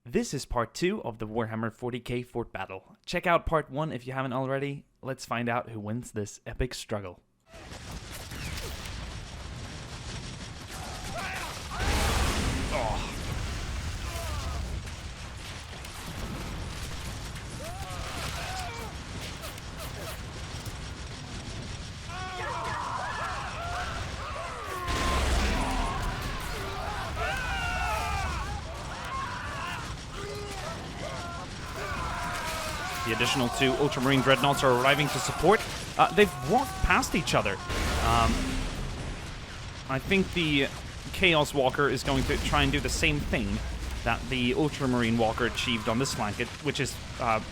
This is part 2 of the Warhammer 40k fort battle. Check out part 1 if you haven't already. Let's find out who wins this epic struggle. Oh. The additional 2 Ultramarine Dreadnoughts are arriving to support. They've walked past each other. I think the Chaos Walker is going to try and do the same thing that the Ultramarine Walker achieved on this flank, which is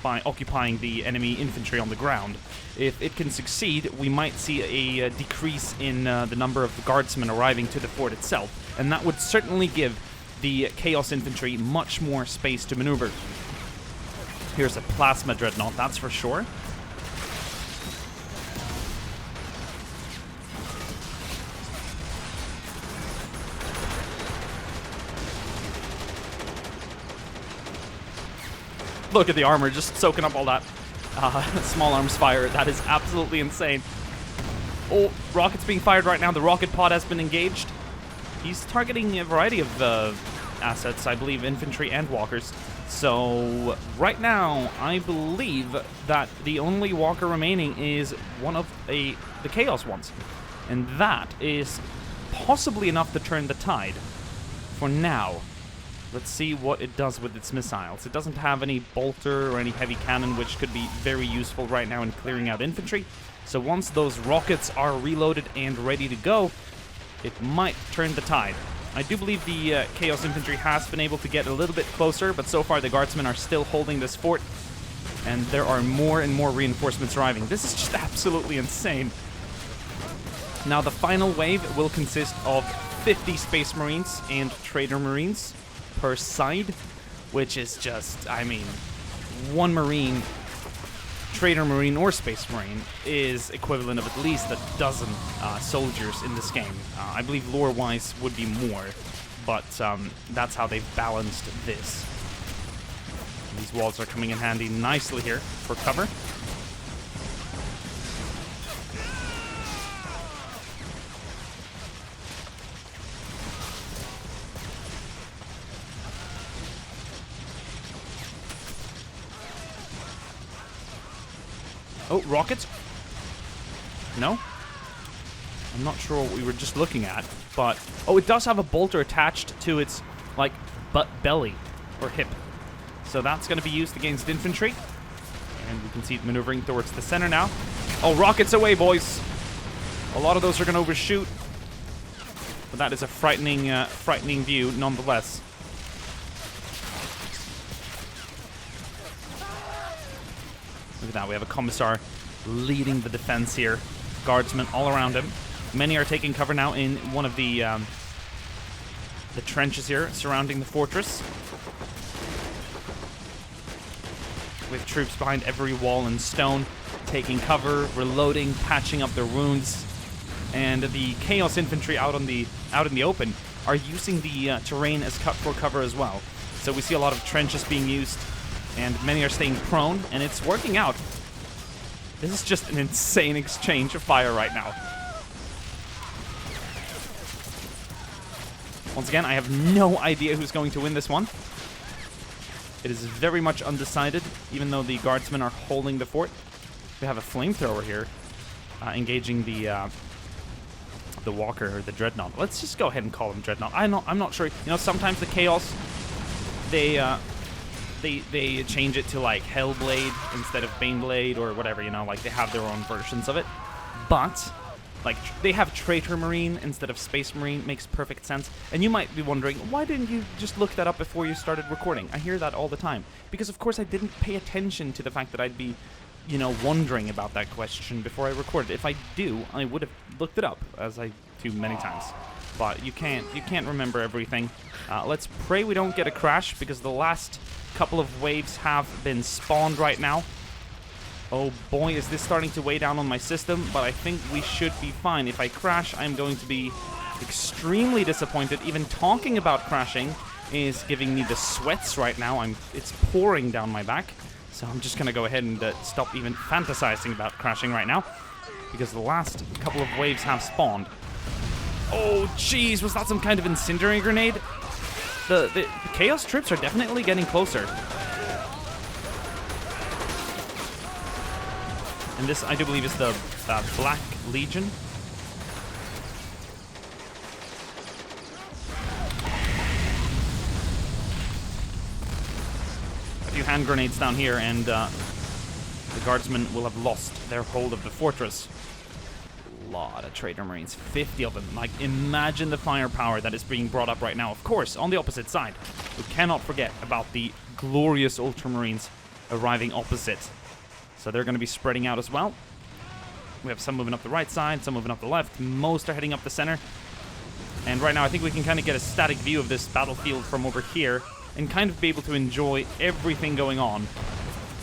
by occupying the enemy infantry on the ground. If it can succeed, we might see a decrease in the number of guardsmen arriving to the fort itself, and that would certainly give the Chaos Infantry much more space to maneuver. Here's a Plasma Dreadnought, that's for sure. Look at the armor just soaking up all that small arms fire. That is absolutely insane. Oh, rockets being fired right now. The rocket pod has been engaged. He's targeting a variety of assets, I believe, infantry and walkers. So right now, I believe that the only walker remaining is one of the Chaos ones. And that is possibly enough to turn the tide for now. Let's see what it does with its missiles. It doesn't have any bolter or any heavy cannon, which could be very useful right now in clearing out infantry. So once those rockets are reloaded and ready to go, it might turn the tide. I do believe the Chaos Infantry has been able to get a little bit closer, but so far the Guardsmen are still holding this fort, and there are more and more reinforcements arriving. This is just absolutely insane. Now the final wave will consist of 50 Space Marines and Traitor Marines per side, which is just, I mean, one Marine, Traitor Marine or Space Marine, is equivalent of at least a dozen soldiers in this game. I believe lore-wise would be more, but that's how they've balanced this. These walls are coming in handy nicely here for cover. Oh, rockets? No? I'm not sure what we were just looking at, but... Oh, it does have a bolter attached to its, like, belly, or hip. So that's going to be used against infantry. And we can see it maneuvering towards the center now. Oh, rockets away, boys! A lot of those are going to overshoot. But that is a frightening view, nonetheless. Look at that, we have a Commissar leading the defense here. Guardsmen all around him. Many are taking cover now in one of the trenches here surrounding the fortress. With troops behind every wall and stone, taking cover, reloading, patching up their wounds. And the Chaos Infantry out in the open are using the terrain as cut for cover as well. So we see a lot of trenches being used, and many are staying prone, and it's working out. This is just an insane exchange of fire right now. Once again, I have no idea who's going to win this one. It is very much undecided, even though the Guardsmen are holding the fort. We have a flamethrower here, engaging the Walker, or the Dreadnought. Let's just go ahead and call him Dreadnought. I'm not sure. You know, sometimes the Chaos, they change it to like Hellblade instead of Baneblade or whatever, you know, like they have their own versions of it. But like they have Traitor Marine instead of Space Marine. Makes perfect sense. And you might be wondering, why didn't you just look that up before you started recording? I hear that all the time. Because of course I didn't pay attention to the fact that I'd be, you know, wondering about that question before I recorded. If I do, I would have looked it up, as I do many times. But you can't remember everything. Let's pray we don't get a crash, because the last couple of waves have been spawned right now. Oh boy, is this starting to weigh down on my system, but I think we should be fine. If I crash, I'm going to be extremely disappointed. Even talking about crashing is giving me the sweats right now. It's pouring down my back. So I'm just going to go ahead and stop even fantasizing about crashing right now, because the last couple of waves have spawned. Oh, jeez, was that some kind of incendiary grenade? The Chaos troops are definitely getting closer. And this, I do believe, is the Black Legion. A few hand grenades down here, and the guardsmen will have lost their hold of the fortress. Lot of Traitor Marines, 50 of them. Like, imagine the firepower that is being brought up right now. Of course, on the opposite side, we cannot forget about the glorious Ultramarines arriving opposite. So they're going to be spreading out as well. We have some moving up the right side, some moving up the left. Most are heading up the center. And right now, I think we can kind of get a static view of this battlefield from over here and kind of be able to enjoy everything going on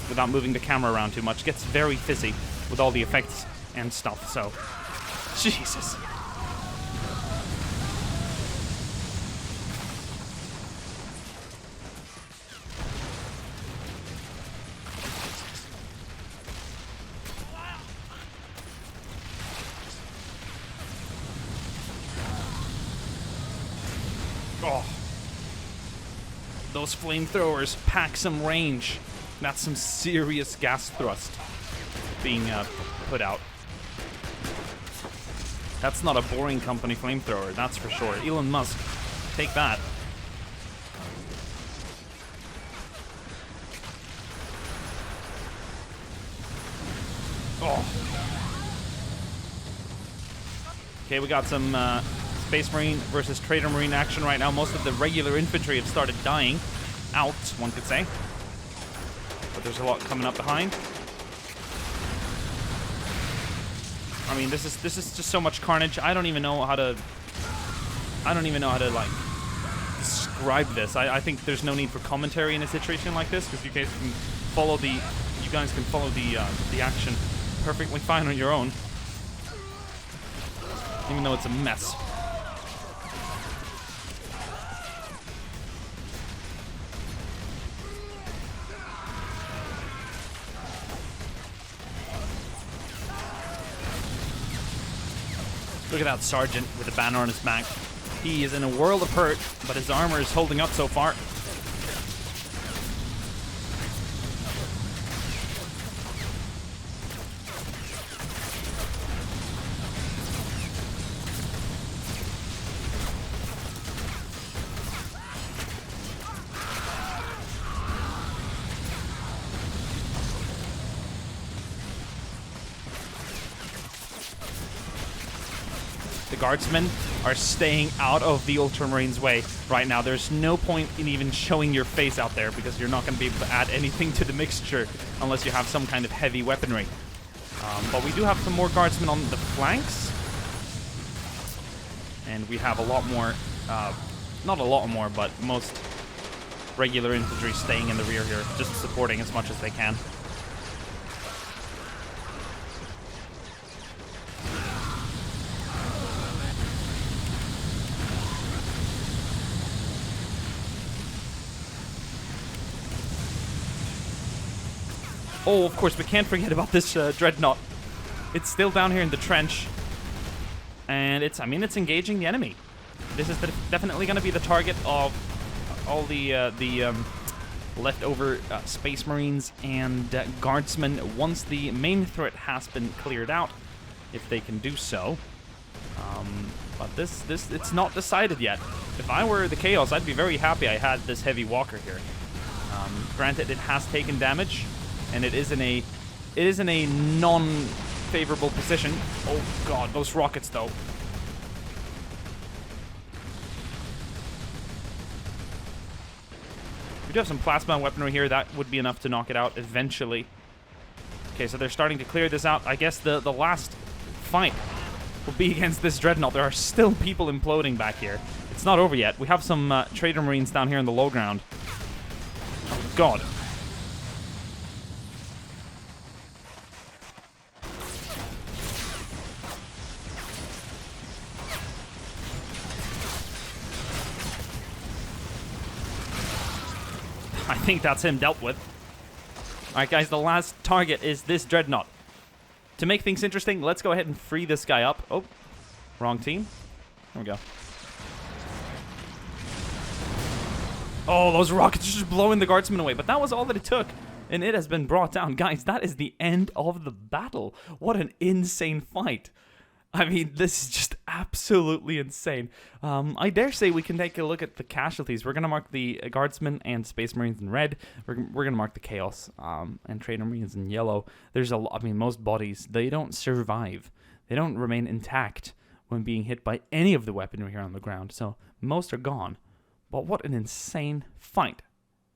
without moving the camera around too much. It gets very fizzy with all the effects and stuff, so... Jesus. Oh. Those flamethrowers pack some range. That's some serious gas thrust being put out. That's not a boring company flamethrower, that's for sure. Elon Musk, take that. Oh. Okay, we got some Space Marine versus Traitor Marine action right now. Most of the regular infantry have started dying out, one could say. But there's a lot coming up behind. I mean, this is just so much carnage. I don't even know how to like describe this. I think there's no need for commentary in a situation like this, because you guys can follow the action perfectly fine on your own, even though it's a mess. Look at that sergeant with a banner on his back. He is in a world of hurt, but his armor is holding up so far. The guardsmen are staying out of the Ultramarines' way right now. There's no point in even showing your face out there, because you're not going to be able to add anything to the mixture unless you have some kind of heavy weaponry. But we do have some more guardsmen on the flanks. And we have a lot more, not a lot more, but most regular infantry staying in the rear here, just supporting as much as they can. Oh, of course, we can't forget about this Dreadnought. It's still down here in the trench. And it's engaging the enemy. This is definitely going to be the target of all the leftover Space Marines and Guardsmen once the main threat has been cleared out, if they can do so. But it's not decided yet. If I were the Chaos, I'd be very happy I had this heavy walker here. Granted, it has taken damage, and it is in a non-favorable position. Oh god, those rockets though. We do have some plasma weaponry here. That would be enough to knock it out eventually. Okay, so they're starting to clear this out. I guess the last fight will be against this Dreadnought. There are still people imploding back here. It's not over yet. We have some Traitor Marines down here in the low ground. Oh god. think that's him dealt with. Alright, guys, the last target is this Dreadnought. To make things interesting, let's go ahead and free this guy up. Oh, wrong team. There we go. Oh, those rockets are just blowing the guardsmen away. But that was all that it took. And it has been brought down. Guys, that is the end of the battle. What an insane fight. I mean, this is just absolutely insane. I dare say we can take a look at the casualties. We're going to mark the Guardsmen and Space Marines in red. We're going to mark the Chaos and Traitor Marines in yellow. There's a lot, I mean, most bodies, they don't survive. They don't remain intact when being hit by any of the weaponry here on the ground. So most are gone. But what an insane fight.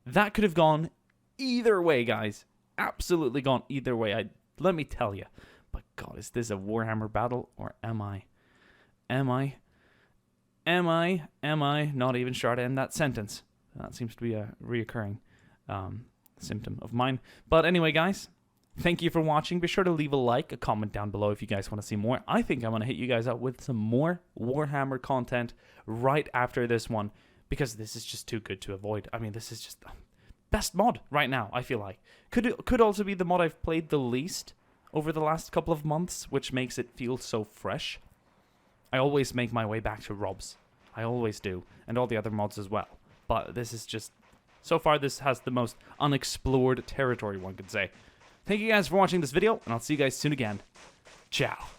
That could have gone either way, guys. Absolutely gone either way. Let me tell you. But God, is this a Warhammer battle, or am I not even sure how to end that sentence? That seems to be a reoccurring symptom of mine. But anyway, guys, thank you for watching. Be sure to leave a like, a comment down below if you guys want to see more. I think I'm going to hit you guys up with some more Warhammer content right after this one, because this is just too good to avoid. I mean, this is just best mod right now, I feel like. Could also be the mod I've played the least over the last couple of months, which makes it feel so fresh. I always make my way back to Rob's. I always do. And all the other mods as well. But this is just... So far, this has the most unexplored territory, one could say. Thank you guys for watching this video, and I'll see you guys soon again. Ciao.